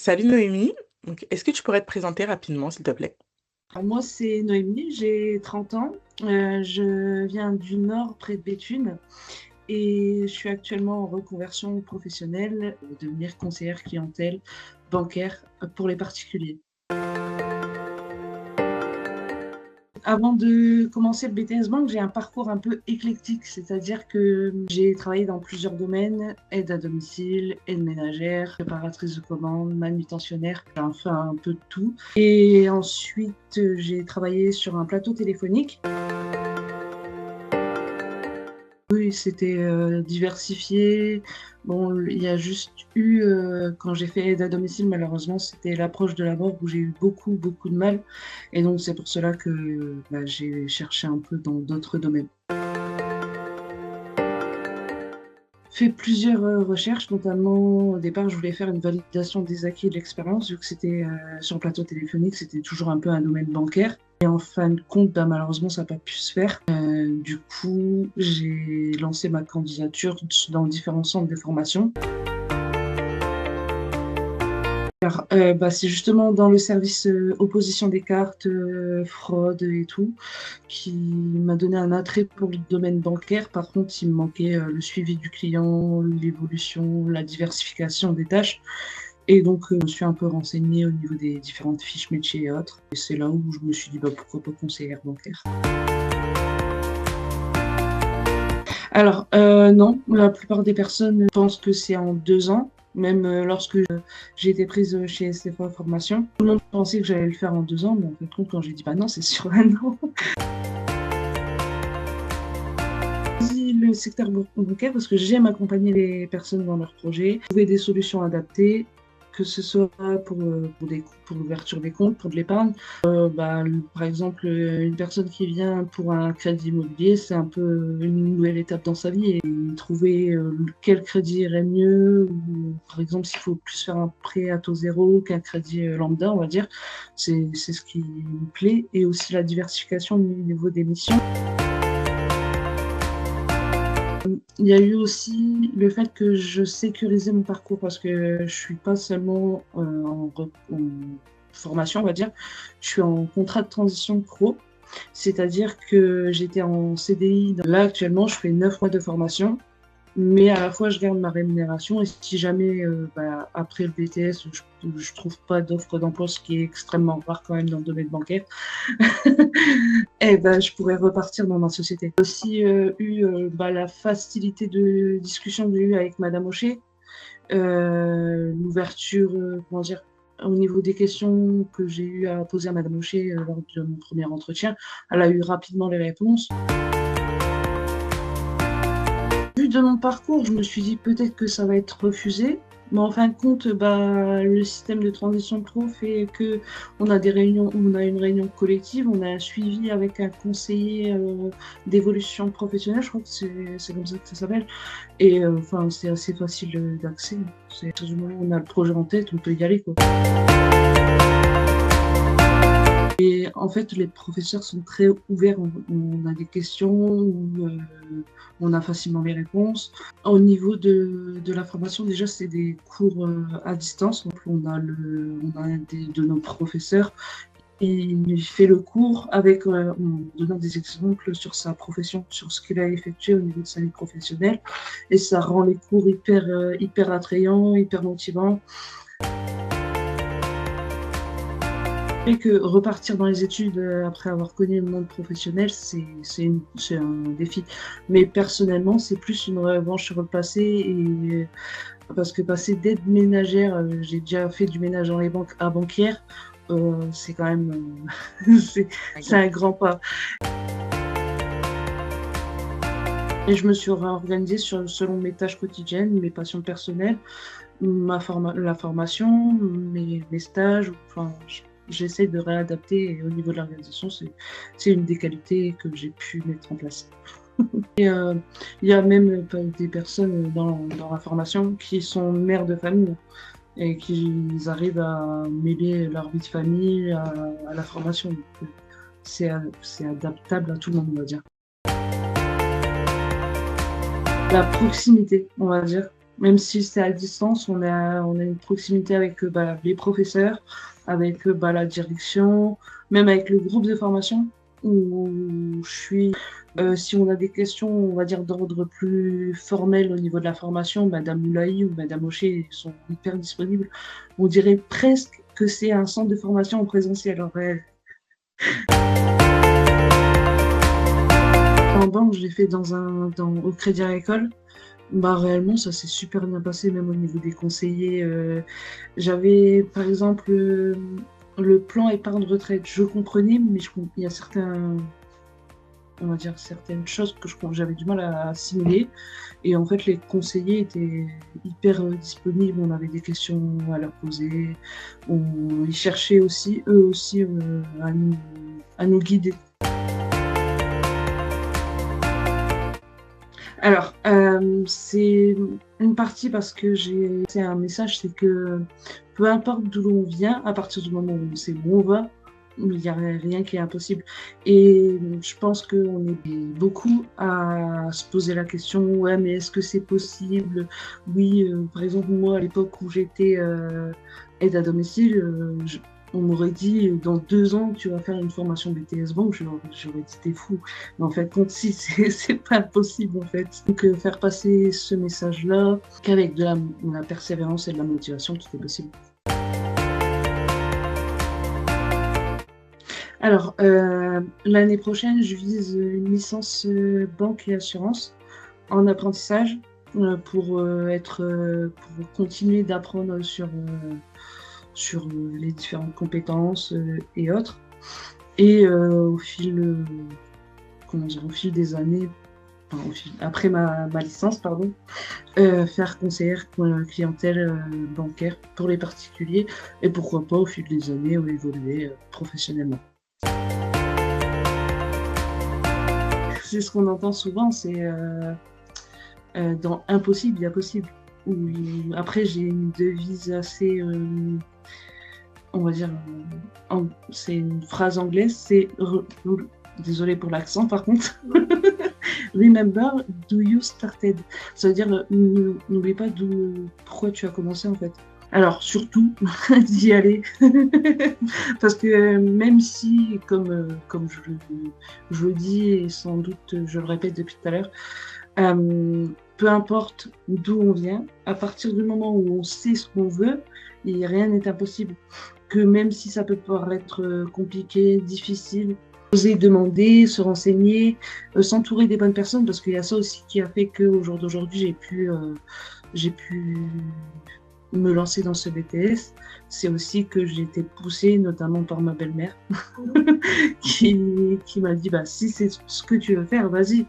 Salut Noémie. Donc, est-ce que tu pourrais te présenter rapidement, s'il te plaît? Alors, moi, c'est Noémie, j'ai 30 ans. Je viens du Nord, près de Béthune, et je suis actuellement en reconversion professionnelle, devenir conseillère clientèle bancaire pour les particuliers. Avant de commencer le BTS Banque, j'ai un parcours un peu éclectique, c'est-à-dire que j'ai travaillé dans plusieurs domaines: aide à domicile, aide ménagère, préparatrice de commandes, manutentionnaire, j'ai fait un peu de tout. Et ensuite, j'ai travaillé sur un plateau téléphonique. Oui, c'était diversifié. Bon, il y a juste eu, quand j'ai fait aide à domicile, malheureusement, c'était l'approche de la mort où j'ai eu beaucoup, beaucoup de mal. Et donc, c'est pour cela que j'ai cherché un peu dans d'autres domaines. Fait plusieurs recherches, notamment au départ, je voulais faire une validation des acquis et de l'expérience, vu que c'était sur le plateau téléphonique, c'était toujours un peu un domaine bancaire. Et en fin de compte, malheureusement, ça n'a pas pu se faire. Du coup, j'ai lancé ma candidature dans différents centres de formation. Alors, c'est justement dans le service opposition des cartes, fraude et tout, qui m'a donné un attrait pour le domaine bancaire. Par contre, il me manquait le suivi du client, l'évolution, la diversification des tâches. Et donc, je me suis un peu renseignée au niveau des différentes fiches métiers et autres. Et c'est là où je me suis dit, pourquoi pas conseillère bancaire. Alors, non, la plupart des personnes pensent que c'est en 2 ans. Même lorsque j'ai été prise chez SFA Formation, tout le monde pensait que j'allais le faire en 2 ans, mais en fait, quand j'ai dit non, c'est sur 1 an. Le secteur bancaire parce que j'aime accompagner les personnes dans leurs projets, trouver des solutions adaptées, que ce soit pour l'ouverture des comptes, pour de l'épargne. Par exemple, une personne qui vient pour un crédit immobilier, c'est un peu une nouvelle étape dans sa vie, et trouver quel crédit irait mieux, ou par exemple s'il faut plus faire un prêt à taux zéro qu'un crédit lambda, on va dire, c'est ce qui me plaît, et aussi la diversification au niveau des missions. Il y a eu aussi le fait que je sécurisais mon parcours, parce que je suis pas seulement en formation, on va dire, je suis en contrat de transition pro, c'est-à-dire que j'étais en CDI. Là, actuellement, je fais 9 mois de formation, mais à la fois, je garde ma rémunération, et si jamais, après le BTS, je trouve pas d'offre d'emploi, ce qui est extrêmement rare quand même dans le domaine bancaire, et je pourrais repartir dans ma société. J'ai aussi eu la facilité de discussion que j'ai eue avec Madame Aucher, l'ouverture, comment dire, au niveau des questions que j'ai eu à poser à Madame Aucher lors de mon premier entretien, elle a eu rapidement les réponses. Vu de mon parcours, je me suis dit peut-être que ça va être refusé, mais en fin de compte, le système de transition pro fait que on a des réunions, on a une réunion collective, on a un suivi avec un conseiller d'évolution professionnelle, je crois que c'est comme ça que ça s'appelle, et c'est assez facile d'accès. C'est tout du moment où on a le projet en tête, on peut y aller, quoi. Et en fait, les professeurs sont très ouverts. On a des questions où on a facilement les réponses. Au niveau de la formation, déjà, c'est des cours à distance. Donc, on a un de nos professeurs, et il fait le cours en donnant des exemples sur sa profession, sur ce qu'il a effectué au niveau de sa vie professionnelle. Et ça rend les cours hyper attrayants, hyper motivants. Et que repartir dans les études après avoir connu le monde professionnel, c'est un défi. Mais personnellement, c'est plus une revanche sur le passé, et parce que passer d'aide ménagère, j'ai déjà fait du ménage dans les banques, à banquière, c'est quand même c'est un grand pas. Et je me suis réorganisée selon mes tâches quotidiennes, mes passions personnelles, la formation, mes stages, j'essaie de réadapter, et au niveau de l'organisation, c'est une des qualités que j'ai pu mettre en place. Et il y a même des personnes dans la formation qui sont mères de famille, et qui arrivent à mêler leur vie de famille à la formation. Donc, c'est adaptable à tout le monde, on va dire. La proximité, on va dire. Même si c'est à distance, on a une proximité avec les professeurs, avec la direction, même avec le groupe de formation où je suis. Si on a des questions, on va dire d'ordre plus formel au niveau de la formation, Madame Moulaï ou Madame Hocher sont hyper disponibles. On dirait presque que c'est un centre de formation en présentiel en réel. En banque, je l'ai fait au Crédit Agricole. Réellement, ça s'est super bien passé, même au niveau des conseillers. J'avais, par exemple, le plan épargne retraite. Je comprenais, mais il y a on va dire, certaines choses que j'avais du mal à assimiler. Et en fait, les conseillers étaient hyper disponibles. On avait des questions à leur poser. Ils cherchaient aussi, eux aussi, à nous guider. Alors, c'est une partie parce que c'est un message, c'est que peu importe d'où l'on vient, à partir du moment où on sait où on va, il n'y a rien qui est impossible. Et je pense qu'on est beaucoup à se poser la question, ouais, mais est-ce que c'est possible? Oui, par exemple, moi, à l'époque où j'étais aide à domicile, on m'aurait dit, dans 2 ans, tu vas faire une formation BTS Banque, j'aurais dit, t'es fou. Mais en fait, quand si, c'est pas possible, en fait. Donc, faire passer ce message-là, qu'avec de la persévérance et de la motivation, tout est possible. Alors, l'année prochaine, je vise une licence banque et assurance en apprentissage pour continuer d'apprendre sur les différentes compétences et autres. Et au fil des années, après ma licence, pardon, faire conseillère clientèle bancaire pour les particuliers et pourquoi pas au fil des années évoluer professionnellement. C'est ce qu'on entend souvent, c'est dans impossible, il y a possible. Après, j'ai une devise assez, on va dire, c'est une phrase anglaise, c'est, désolé pour l'accent par contre, remember, do you started. Ça veut dire, n'oublie pas pourquoi tu as commencé en fait. Alors, surtout, d'y aller. Parce que même si, comme je le dis, et sans doute je le répète depuis tout à l'heure, peu importe d'où on vient, à partir du moment où on sait ce qu'on veut, rien n'est impossible. Que même si ça peut paraître compliqué, difficile, oser demander, se renseigner, s'entourer des bonnes personnes, parce qu'il y a ça aussi qui a fait qu'au jour d'aujourd'hui, j'ai pu me lancer dans ce BTS. C'est aussi que j'ai été poussée, notamment par ma belle-mère, qui m'a dit, si c'est ce que tu veux faire, vas-y.